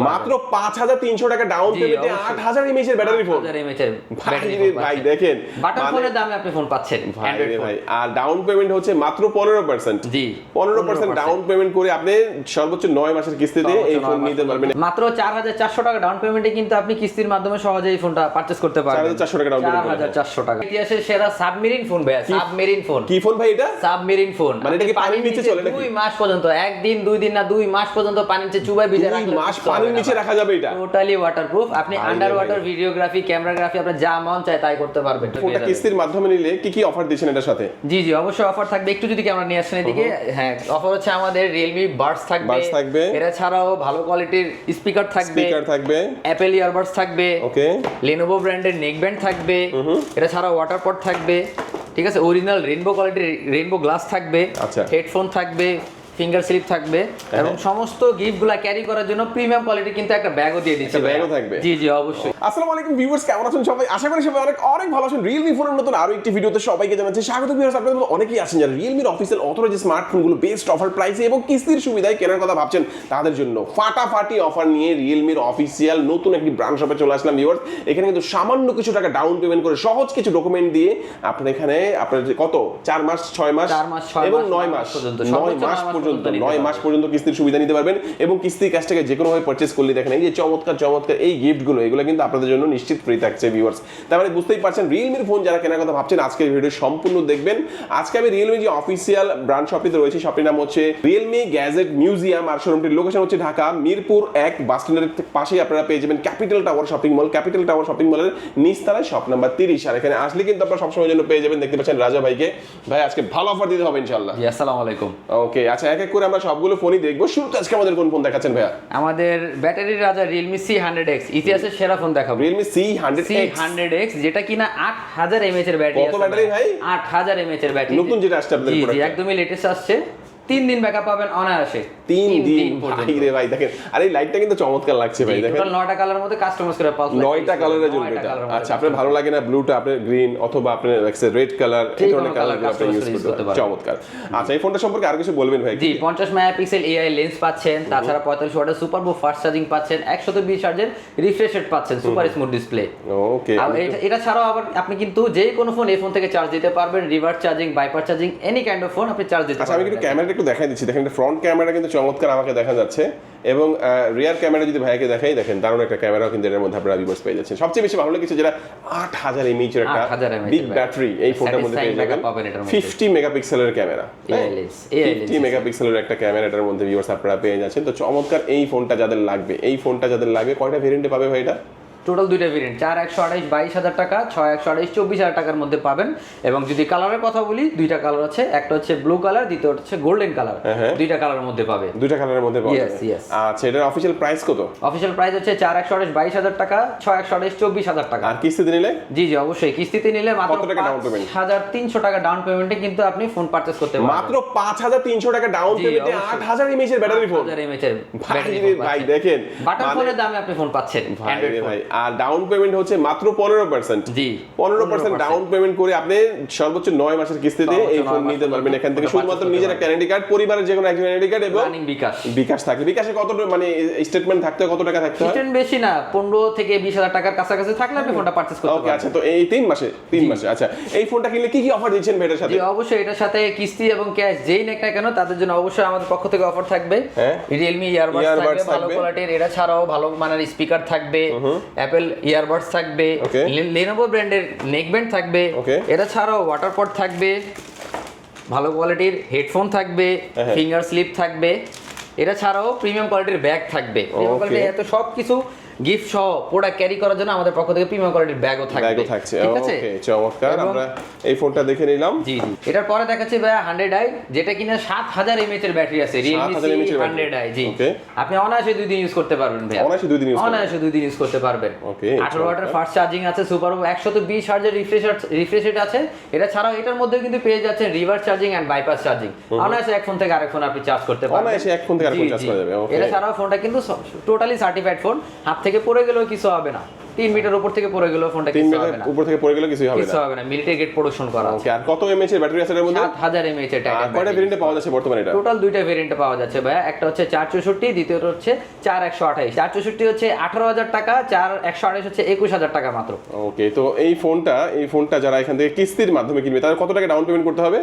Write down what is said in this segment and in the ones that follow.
মাত্র 5300 টাকা ডাউন পেমেন্টে 8000 mAh এর ব্যাটারি ফোন। 8000 mAh এর ব্যাটারি ভাই দেখেন বাটন ফোনের দামে আপনি ফোন পাচ্ছেন অ্যান্ড্রয়েড ভাই। আর ডাউন পেমেন্ট হচ্ছে মাত্র 15%। জি 15% ডাউন পেমেন্ট করে আপনি সর্বোচ্চ 9 মাসের কিস্তিতে এই ফোন নিতে পারবেন। মাত্র 4400 টাকা ডাউন পেমেন্টে কিন্তু আপনি কিস্তির মাধ্যমে সহজেই এই ফোনটা পারচেজ করতে পারবেন। 4400 টাকা ডাউন পেমেন্ট। 4400 টাকা। ইতিহাসের সেরা সাবমেরিন ফোন ভাই, সাবমেরিন ফোন। কি ফোন ভাই এটা? Submarine phone. মানে এটা কি পানির নিচে চলে নাকি? 2 মাস পর্যন্ত, একদিন 2 দিন না 2 মাস পর্যন্ত পানির নিচে চুবাই ভিজে রাখলে 2 মাস পানির নিচে রাখা যাবে এটা। Totally waterproof. আপনি আন্ডার ওয়াটার ভিডিওগ্রাফি, ক্যামেরাগ্রাফি আপনি যা মন চায় তাই করতে পারবেন। ফোনটা কিস্তির মাধ্যমে নিলে কি কি অফার দিবেন এটার সাথে? জি জি অবশ্যই অফার থাকবে। একটু যদি ক্যামেরা নিয়ে আসেন এদিকে। হ্যাঁ অফার হচ্ছে আমাদের Realme Buds থাকবে, এরা ছাড়াও ভালো কোয়ালিটির স্পিকার থাকবে, Apple ইয়ারবাডস থাকবে, ওকে, Lenovo ব্র্যান্ডের নেক ব্যান্ড থাকবে, এরা ছাড়াও ওয়াটার পট থাকবে, ঠিক আছে, অরিজিনাল রেইনবো কোয়ালিটির রেইনবো গ্লাস থাকবে, হেডফোন থাকবে, ফিঙ্গার স্লিপ থাকবে এবং সমস্ত গিফটগুলো ক্যারি করার জন্য প্রিমিয়াম কোয়ালিটি কিন্তু একটা ব্যাগও দিয়ে দিচ্ছে। ব্যাগও থাকবে। জি জি অবশ্যই। আসসালামু আলাইকুম ভিউয়ার্স, কেমন আছেন সবাই? আশা করি সবাই অনেক অনেক ভালো আছেন। Realme ফোনের নতুন আরো একটি ভিডিওতে সবাইকে জানাচ্ছি স্বাগত। ভিউয়ার্স, আপনাদের মধ্যে অনেকেই আছেন যারা Realme এর অফিশিয়াল অথরাইজড স্মার্টফোনগুলো বেস্ট অফার প্রাইসে এবং কিস্তির সুবিধায় কেনার কথা ভাবছেন। তাদের জন্য ফাটাফাটি অফার নিয়ে Realme এর অফিশিয়াল নতুন একটি ব্রাঞ্চ শপে চলে আসলাম। ভিউয়ার্স, এখানে কিন্তু সামান্য কিছু টাকা ডাউন পেমেন্ট করে সহজ কিছু ডকুমেন্ট দিয়ে আপনারা এখানে আপনার কত 4 মাস 6 মাস এবং 9 মাস পর্যন্ত 9 মাস পর্যন্ত কিস্তির সুবিধা নিতে পারবেন এবং কিস্তির কাছ থেকে যে কোনো ভাবে পারচেজ করলে দেখেন এই যে চমৎকার এই গিফটগুলো, এগুলো কিন্তু আপনাদের জন্য নিশ্চিত ফ্রি থাকছে ভিউয়ার্স। তার মানে বুঝতেই পারছেন Realme এর ফোন যারা কেনার কথা ভাবছেন আজকের ভিডিও সম্পূর্ণ দেখবেন। আজকে আমি Realme যে অফিশিয়াল ব্রাঞ্চ শপে রয়েছে, শপটির নাম হচ্ছে Realme গ্যাজেট মিউজিয়াম আর শোরুমটির লোকেশন হচ্ছে ঢাকা মিরপুর 1 বাস স্ট্যান্ডের পাশেই আপনারা পেয়ে যাবেন capital tower shopping mall. Capital tower shopping মলের নিচতলায় শপ নাম্বার 30। আর এখানে আসলে কিন্তু আপনারা সবসময়ের জন্য পেয়ে যাবেন, দেখতে পাচ্ছেন রাজা ভাইকে। ভাই আজকে ভালো অফার দিতে হবে ইনশাআল্লাহ। জি আসসালামু আলাইকুম। ওকে আচ্ছা, এক এক করে আমরা সবগুলো ফোনই দেখবো। শুরুতে আজকে আমাদের কোন ফোন দেখাচ্ছেন ভাইয়া? আমাদের ব্যাটারির রাজা Realme C100X, ইতিহাসের সেরা ফোন দেখাবো। Realme C100X যেটা কিনা 8000 mAh এর ব্যাটারি। কত ব্যাটারি ভাই? 8000 mAh এর ব্যাটারি। নতুন যেটা আসছে আপনাদের প্রোডাক্ট। জি একদমই লেটেস্ট আসছে। 3 দিন ব্যাকআপ পাবেন অনায়াসে। 3 দিন ভাই রে ভাই দেখেন। আর এই লাইটটা কিন্তু চমৎকার লাগছে ভাই দেখেন। টোটাল 9টা কালারের মধ্যে কাস্টমাইজ করে পাওয়া যায়। 9টা কালারে জ্বলবে এটা। আচ্ছা আপনার ভালো লাগে না ব্লুটা, আপনি গ্রিন অথবা আপনি লাইকছে রেড কালার, এই ধরনের কালারগুলো আপনি ইউজ করতে পারেন। চমৎকার। আচ্ছা এই ফোনটা সম্পর্কে আর কিছু বলবেন ভাই? জি 50 মেগাপিক্সেল AI লেন্স পাচ্ছেন, তাছাড়া 45 ওয়াটের সুপার বুক ফাস্ট চার্জিং পাচ্ছেন, 120 হার্জের রিফ্রেশ রেট পাচ্ছেন, সুপার স্মুথ ডিসপ্লে। ওকে। আর এটা ছাড়াও আবার আপনি কিন্তু যে কোনো ফোন এই ফোন থেকে চার্জ দিতে পারবেন, reverse charging, bypass charging, any kind of phone আপনি চার্জ দিতে পারবেন। আচ্ছা আমি একটু ক্যামেরাটা একটু দেখাই দিচ্ছি। দেখেন ফ্রন্ট ক্যামেরা কিন্তু চমৎকার আমাকে দেখা যাচ্ছে এবং রিয়ার ক্যামেরা যদি ভাইকে দেখাই দেখেন দারুণ একটা ক্যামেরাও কিন্তু এর মধ্যে আপনারা ভিউয়ার্স পেয়ে যাচ্ছেন। সবচেয়ে বেশি ভালো লেগেছে যেটা 8000 mAh এর একটা বিগ ব্যাটারি এই ফোনটার মধ্যে পেয়ে যাবেন। 50 মেগাপিক্সেলের ক্যামেরা, 50 মেগাপিক্সেলের একটা ক্যামেরা এটার মধ্যে ভিউয়ার্স আপনারা পেয়ে যাচ্ছেন। তো চমৎকার এই ফোনটা যাদের লাগবে কয়টা ভেরিয়েন্টে পাবে ভাই এটা? টোটাল দুইটা ভেরিয়েন্ট, 4128 22,000 টাকা, 6128 24,000 টাকার মধ্যে পাবেন। এবং যদি কালারের কথা বলি, দুইটা কালার আছে, একটা হচ্ছে ব্লু কালার, দ্বিতীয় হচ্ছে গোল্ডেন কালার। দুইটা কালারের মধ্যে পাবে। দুইটা কালারের মধ্যে পাবে। আচ্ছা এটার অফিশিয়াল প্রাইস কত? অফিশিয়াল প্রাইস হচ্ছে 4128 22,000 টাকা, 6128 24,000 টাকা। আর কিস্তিতে নিলে? জি জি অবশ্যই কিস্তিতে নিলে মাত্র 5300 টাকা ডাউন পেমেন্টে কিন্তু আপনি ফোন পারচেজ করতে পারবেন। মাত্র 5300 টাকা ডাউন পেমেন্টে 8000 mAh এর ব্যাটারি ফোন। 8000 mAh এর ব্যাটারি ভাই দেখেন বাটন ফোনের দামে আপনি ফোন পাচ্ছেন অ্যান্ড্রয়েড ফোন। আর ডাউন পেমেন্ট হচ্ছে মাত্র 15%। জি 15% ডাউন পেমেন্ট করে আপনি সর্বোচ্চ 9 মাসের কিস্তিতে এই ফোন নিতে পারবেন এখান থেকে। শুধুমাত্র নিজের একটা আইডেন্টি কার্ড, পরিবারের যে কোনো একজন আইডেন্টি কার্ড এবং বিকাশ থাকবে। বিকাশে কত মানে স্টেটমেন্ট থাকতে কত টাকা থাকতে হয়? স্টেটমেন্ট বেশি না, 15 থেকে 20,000 টাকার কাছাকাছি থাকলে আপনি ফোনটা পারচেজ করতে পারবেন। ওকে আচ্ছা তো এই 3 মাসে আচ্ছা এই ফোনটা কিনলে কি কি অফার দিচ্ছেন এটার সাথে? জি অবশ্যই এটার সাথে কিস্তি এবং ক্যাশ যেই নেক না কেন তাদের জন্য অবশ্যই আমাদের পক্ষ থেকে অফার থাকবে। Realme ইয়ারবাডস থাকবে ভালো কোয়ালিটির, এটা ছাড়াও ভালো মানের স্পিকার থাকবে, Apple ইয়ারবাডস থাকবে, Lenovo ব্র্যান্ডের নেক ব্যান্ড থাকবে, এটা ছাড়াও ওয়াটার পট থাকবে, ভালো কোয়ালিটির হেডফোন থাকবে, ফিঙ্গার স্লিপ থাকবে, এটা ছাড়াও প্রিমিয়াম কোয়ালিটির ব্যাগ থাকবে। প্রিমিয়াম কোয়ালিটির এত সব কিছু গিফট সহ প্রোডাক্ট ক্যারি করার জন্য আমাদের পক্ষ থেকে প্রিমিয়াম কোয়ালিটির ব্যাগও থাকবে। ঠিক আছে ওকে চমৎকার। আমরা এই ফোনটা দেখে নিলাম। জি জি এটার পরে দেখাচ্ছি ভাই 100i, যেটা কিনা 7000 mAh এর ব্যাটারি আছে। Realme C100i। জি আপনি অনায়াসে 2 দিন ইউজ করতে পারবেন ভাই। অনায়াসে 2 দিন ইউজ করতে পারবেন। 18 ওয়াটের ফাস্ট চার্জিং আছে, সুপার 120 হার্জের রিফ্রেশ রেট আছে। এটা ছাড়াও এটার মধ্যে কিন্তু পেয়ে যাচ্ছেন reverse charging and bypass charging. অনায়াসে এক ফোন থেকে আরেক ফোন আপনি চার্জ করতে পারবেন। অনায়াসে এক ফোন থেকে আরেক ফোন চার্জ করা যাবে। এটা ছাড়াও ফোনটা কিন্তু টোটালি সার্টিফাইড ফোন, হাত থেকে পড়ে গেলেও কিছু হবে না। 3 মিটার উপর থেকে পড়ে গেলেও ফোনটা 3 কিছু মিটার হবে না, উপর থেকে পড়ে গেলে কিছুই হবে না, কিছু হবে না, মিলিটারি গ্রেড প্রোডাকশন করা আছে। ওকে, আর কত এমএএইচ এর ব্যাটারি আছে এর মধ্যে? 7000 mAh এর টাইটান। কয়টা ভেরিয়েন্টে পাওয়া যাচ্ছে বর্তমানে এটা? টোটাল দুইটা ভেরিয়েন্টে পাওয়া যাচ্ছে ভাইয়া, একটা হচ্ছে 464, দ্বিতীয়টা হচ্ছে 4128। 464 হচ্ছে 18000 টাকা, 4128 হচ্ছে 21000 টাকা মাত্র। ওকে, তো এই ফোনটা যারা এখান থেকে কিস্তির মাধ্যমে কিনবে তাদের কত টাকা ডাউন পেমেন্ট করতে হবে?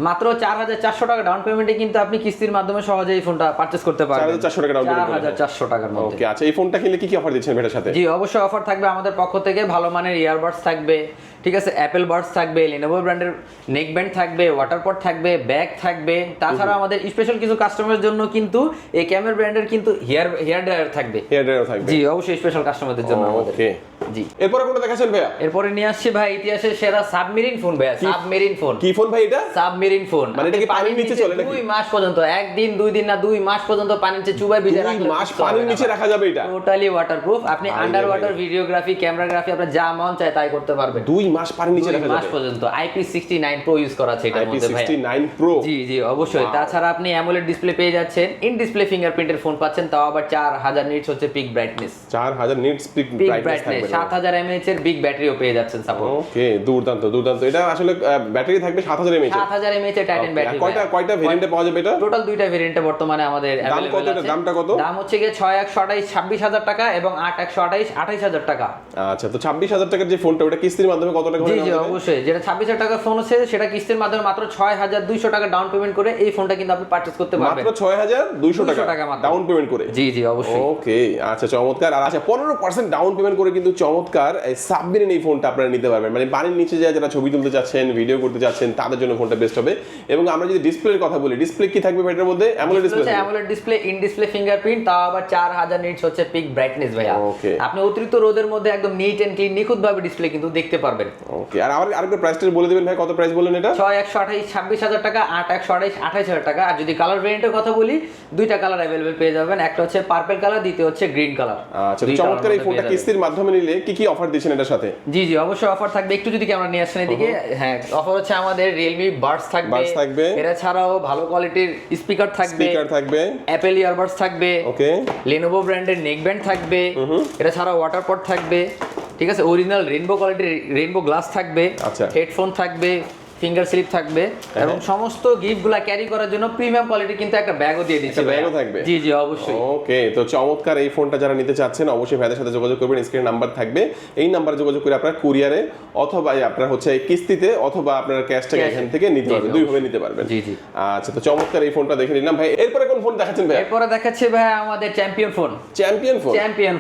মাত্র 4400 টাকা ডাউন পেমেন্টে কিন্তু আপনি কিস্তির মাধ্যমে সহজেই এই ফোনটা পারচেজ করতে পারবেন। 4400 টাকা ডাউন পেমেন্ট 4400 টাকার মধ্যে। ওকে, আচ্ছা এই ফোনটা কিনলে কি অফার দিচ্ছেন এটার সাথে? জি অবশ্যই অফার থাকবে আমাদের পক্ষ থেকে, ভালো মানের ইয়ারবাডস থাকবে, ঠিক আছে, অ্যাপেল বাডস থাকবে, Lenovo ব্র্যান্ডের নেক ব্যান্ড থাকবে, ওয়াটার পট থাকবে, ব্যাগ থাকবে। তাছাড়া আমাদের স্পেশাল কিছু কাস্টমারের জন্য কিন্তু এই ক্যামের ব্র্যান্ডের কিন্তু হেয়ার ড্রায়ার থাকবে। হেয়ার ড্রায়ার থাকবে, জি অবশ্যই স্পেশাল কাস্টমারদের জন্য আমাদের। ওকে জি, এরপরে কোনটা দেখাচ্ছেন ভাইয়া? এরপরে নিয়ে আসছি ভাই ইতিহাসের সেরা সাবমেরিন ফোন ভাইয়া, সাবমেরিন ফোন। কি ফোন ভাই এটা? Submarine phone. মানে এটা কি পানির নিচে চলে নাকি? 2 মাস পর্যন্ত, একদিন 2 দিন না 2 মাস পর্যন্ত পানির নিচে চুবাই ভিজে রাখলে 2 মাস পানির নিচে রাখা যাবে এটা? Totally waterproof. আপনি আন্ডার ওয়াটার ভিডিওগ্রাফি, ক্যামেরাগ্রাফি আপনার যা মন চায় তাই করতে পারবেন। 2 মাস পানির নিচে রাখা 2 মাস যাবে পর্যন্ত। IP69 Pro ইউজ করা আছে এটার মধ্যে ভাই। IP69 Pro, জি জি অবশ্যই। তাছাড়া আপনি অ্যামোলেড ডিসপ্লে পেয়ে যাচ্ছেন, ইন ডিসপ্লে ফিঙ্গারপ্রিন্টের ফোন পাচ্ছেন, তাও আবার 4000 নিটস হচ্ছে pick brightness. 4000 nits pick brightness, 7000 mAh এর বিগ ব্যাটারিও পেয়ে যাচ্ছেন সাপোর্ট। ওকে, দুর্দান্ত দুর্দান্ত। এটা আসলে ব্যাটারি থাকবে 7000 mAh, 7000 mAh এর টাইটান ব্যাটারি। কয়টা ভেরিয়েন্টে পাওয়া যাবে এটা? টোটাল দুইটা ভেরিয়েন্টে বর্তমানে আমাদের अवेलेबल আছে। দামটা কত? দাম হচ্ছে গিয়ে 6128 26000 টাকা এবং 8128 28000 টাকা। আচ্ছা, তো 26000 টাকার যে ফোনটা ওটা কিস্তির মাধ্যমে কত টাকা জি হয়ে জি যাবে? অবশ্যই। যেটা 26000 টাকার ফোন আছে সেটা কিস্তির মাধ্যমে মাত্র 6200 টাকা ডাউন পেমেন্ট করে এই ফোনটা কিন্তু আপনি পারচেজ করতে পারবেন। মাত্র 6200 টাকা মাত্র ডাউন পেমেন্ট করে? জি জি অবশ্যই। ওকে, আচ্ছা চমৎকার। আর আচ্ছা 15% ডাউন পেমেন্ট করে কিন্তু চমৎকার এই সাবমেরিন এই ফোনটা আপনারা নিতে পারবেন। মানে পানির নিচে যায় যারা ছবি তুলতে যাচ্ছেন, ভিডিও করতে যাচ্ছেন, তাদের জন্য ফোনটা বেস্ট হবে। এবং আমরা যদি ডিসপ্লের কথা বলি, ডিসপ্লে কি থাকবে এটার মধ্যে? অ্যামোলেড ডিসপ্লে হচ্ছে AMOLED display, in display fingerprint, তাও আবার 4000 নিটস হচ্ছে পিক ব্রাইটনেস ভাইয়া। ওকে, আপনি অতিরিক্ত রোদের মধ্যে একদম নিট এন্ড ক্লিন নিখুঁতভাবে ডিসপ্লে কিন্তু দেখতে পারবেন। ওকে, আর আরেকটা প্রাইসটা বলে দিবেন ভাই, কত প্রাইস বললেন এটা? 6128 26000 টাকা, 8128 28000 টাকা। আর যদি কালার ভেরিয়েন্টের কথা বলি, দুইটা কালার अवेलेबल পেয়ে যাবেন, একটা হচ্ছে পার্পল কালার, দ্বিতীয় হচ্ছে গ্রিন কালার। আচ্ছা, চমৎকার। এই ফোনটা কিস্তির মাধ্যমে নিলে কি কি অফার দিচ্ছেন এটার সাথে? জি জি অবশ্যই অফার থাকবে। একটু যদি ক্যামেরা নিয়ে আসেন এদিকে, হ্যাঁ অফার হচ্ছে আমাদের Realme Buds থাকবে, এরা ছাড়াও ভালো কোয়ালিটির স্পিকার থাকবে, অ্যাপেল ইয়ারবাডস থাকবে, ওকে, Lenovo ব্র্যান্ডের নেক ব্যান্ড থাকবে, এরা ছাড়াও ওয়াটার পট থাকবে, ঠিক আছে, অরিজিনাল রেইনবো কোয়ালিটির রেইনবো গ্লাস থাকবে, আচ্ছা, হেডফোন থাকবে, ফিঙ্গার স্লিপ থাকবে, এবং সমস্ত গিফটগুলো ক্যারি করার জন্য প্রিমিয়াম কোয়ালিটি কিন্তু একটা ব্যাগও দিয়ে দিচ্ছি। ব্যাগও থাকবে? জি জি অবশ্যই। ওকে, তো চমৎকার। এই ফোনটা যারা নিতে চাচ্ছেন অবশ্যই ভাইদের সাথে যোগাযোগ করবেন, স্ক্রিনে নাম্বার থাকবে, এই নাম্বারে যোগাযোগ করে আপনারা কুরিয়ারে অথবা আপনার হচ্ছে কিস্তিতে অথবা আপনার ক্যাশ টাকা এখান থেকে নিতে পারবেন, দুইভাবে নিতে পারবেন। জি জি আচ্ছা, তো চমৎকার এই ফোনটা দেখে নিলাম ভাই। এরপরে কোন ফোন দেখাচ্ছেন ভাই? এরপরে দেখাচ্ছে ভাই আমাদের চ্যাম্পিয়ন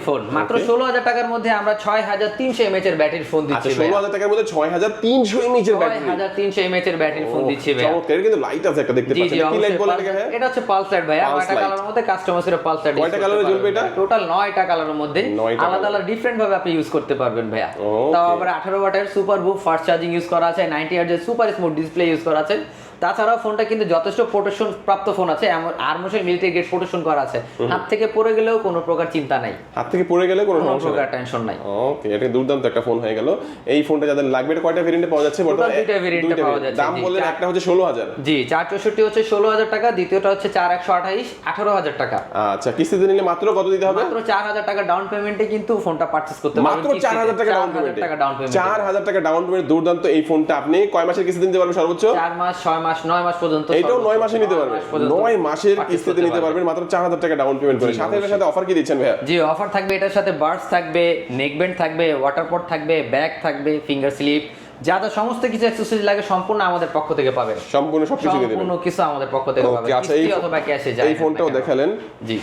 ফোন। মাত্র 16000 টাকার মধ্যে আমরা 6300 mAh এর ব্যাটারি ফোন দিচ্ছি। আচ্ছা, 16000 টাকার মধ্যে 6300 mAh এর ব্যাটারি, 6300 mAh এর ব্যাটারি ফোন দিচ্ছি ভাই। চমৎকার। কিন্তু লাইট আছে একটা দেখতে পাচ্ছেন, কি লাইট বলেন এটা? এটা হচ্ছে পালস লাইট ভাই। 9টা কালারের মধ্যে কাস্টমাইজের পালস লাইট। কয়টা কালারে জ্বলবে এটা? টোটাল 9টা কালারের মধ্যে আলাদা আলাদা ডিফারেন্ট ভাবে আপনি ইউজ করতে পারবেন ভাইয়া। তাও আবার 18 ওয়াটের সুপার বুক ফাস্ট চার্জিং ইউজ করা আছে, 90 হার্জ এর সুপার স্মুথ ডিসপ্লে ইউজ করা আছে। তাছাড়াও ফোনটা কিন্তু যথেষ্ট প্রোটেকশন প্রাপ্ত ফোন আছে, আর্মশেল মিলিটারি গ্রেড প্রোটেকশন করা আছে। হাত থেকে পড়ে গেলেও কোনো প্রকার চিন্তা নাই, হাত থেকে পড়ে গেলে কোনো প্রকার টেনশন নাই। ওকে, এটা দুর্দান্ত একটা ফোন হয়ে গেল। এই ফোনটা যাদের লাগবে, এটা কয়টা ভেরিয়েন্টে পাওয়া যাচ্ছে বর্তমানে? দুইটা ভেরিয়েন্টে পাওয়া যাচ্ছে। দাম বললেন একটা হচ্ছে 16000। জি, 464 হচ্ছে 16000 টাকা, দ্বিতীয়টা হচ্ছে 4128 18000 টাকা। আচ্ছা, কিস্তিতে নিলে মাত্র কত দিতে হবে? মাত্র 4000 টাকা ডাউন পেমেন্টে কিন্তু ফোনটা পারচেজ করতে পারবেন। মাত্র 4000 টাকা ডাউন পেমেন্ট। 4000 টাকা ডাউন পেমেন্ট, দুর্দান্ত। এই ফোনটা আপনি কয় মাসের কিস্তিতে নিতে পারবেন সর্বোচ্চ? 4 মাস 6 মাস 9 মাস পর্যন্ত। এটাও 9 মাসে নিতে পারবেন, 9 মাসের কিস্তিতে নিতে পারবেন মাত্র 4000 টাকা ডাউন পেমেন্ট করে। সাথে অফার কি দিচ্ছেন ভাইয়া? জি, অফার থাকবে, এটার সাথে বাডস থাকবে, নেক ব্যান্ড থাকবে, ওয়াটার পট থাকবে, ব্যাগ থাকবে, ফিঙ্গার স্লিপ, যা যা সমস্ত কিছু অ্যাকসেসরিজ লাগে সম্পূর্ণ আমাদের পক্ষ থেকে পাবেন। সম্পূর্ণ সবকিছু দিয়ে দিবেন, সম্পূর্ণ কিছু আমাদের পক্ষ থেকে পাবেন। আচ্ছা, এই অথবা ক্যাশে যায়। এই ফোনটাও দেখালেন। জি,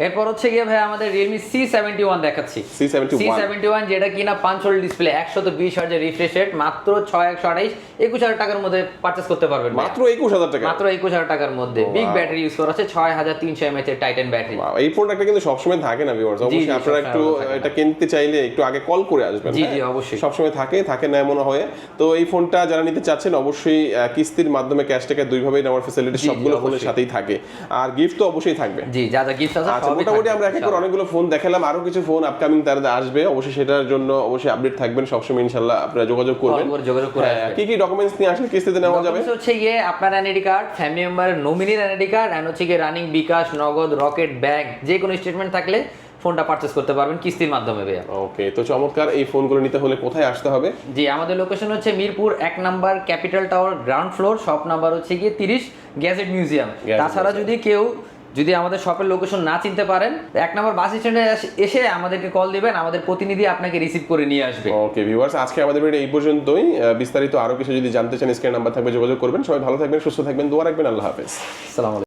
এরপর হচ্ছে গিয়ে ভাই আমাদের Realme C71 দেখাচ্ছি। C71 যেটা কিনা পাঞ্চল ডিসপ্লে, 120 হার্জের রিফ্রেশ রেট, মাত্র 6128 21000 টাকার মধ্যে পারচেজ করতে পারবেন। মাত্র 21000 টাকা? মাত্র 21000 টাকার মধ্যে বিগ ব্যাটারি ইউজ করা আছে, 6300 mAh এর টাইটান ব্যাটারি। এই ফোনটা কিন্তু সবসময় থাকে না ভিউয়ার্স, অবশ্যই আপনারা একটু এটা কিনতে চাইলে একটু আগে কল করে আসবেন। জি জি অবশ্যই, সবসময় থাকে না এমন হয়। তো এই ফোনটা যারা নিতে চাচ্ছেন অবশ্যই কিস্তির মাধ্যমে ক্যাশ টাকা দুইভাবেই নেওয়ার ফ্যাসিলিটি সবগুলো ফোনের সাথেই থাকে, আর গিফট তো অবশ্যই থাকবে। জি, যা যা গিফট আছে সবই মোটামুটি আমরা অনেকগুলো ফোন দেখালাম, আরো কিছু ফোন আপকামিং তারা আসবে, অবশ্যই সেটার জন্য অবশ্যই আপডেট থাকবেন সবসময়, ইনশাআল্লাহ আপনারা যোগাযোগ করবেন। কি কি ডকুমেন্টস নিয়ে আসলে কিস্তিতে নেওয়া যাবে? হচ্ছে গিয়ে আপনার এনআইডি কার্ড, ফ্যামিলি মেম্বারের নমিনির এনআইডি কার্ড, এন্ড হচ্ছে গিয়ে রানিং বিকাশ, নগদ, রকেট, ব্যাংক যে কোনো স্টেটমেন্ট থাকলে ফোনটা পারচেজ করতে পারবেন কিস্তির মাধ্যমে ভাইয়া। ওকে, তো চমৎকার। এই ফোনগুলো নিতে হলে কোথায় আসতে হবে? জি, আমাদের লোকেশন হচ্ছে Mirpur 1 number capital tower ground floor, shop number হচ্ছে গিয়ে 30 গ্যাজেট মিউজিয়াম। তাছাড়া যদি আমাদের শপের লোকেশন না চিনতে পারেন, 1 নাম্বার বাস স্ট্যান্ডে এসে আমাদেরকে কল দিবেন, আমাদের প্রতিনিধি আপনাকে রিসিভ করে নিয়ে আসবে। ওকে ভিউয়ার্স, আজকে আমাদের ভিডিও এই পর্যন্তই। বিস্তারিত আরো কিছু যদি জানতে চান স্ক্রিন নাম্বার থাকবে, যোগাযোগ করবেন। সবাই ভালো থাকবেন, সুস্থ থাকবেন, দোয়া রাখবেন। আল্লাহ হাফেজ। আসসালামু আলাইকুম।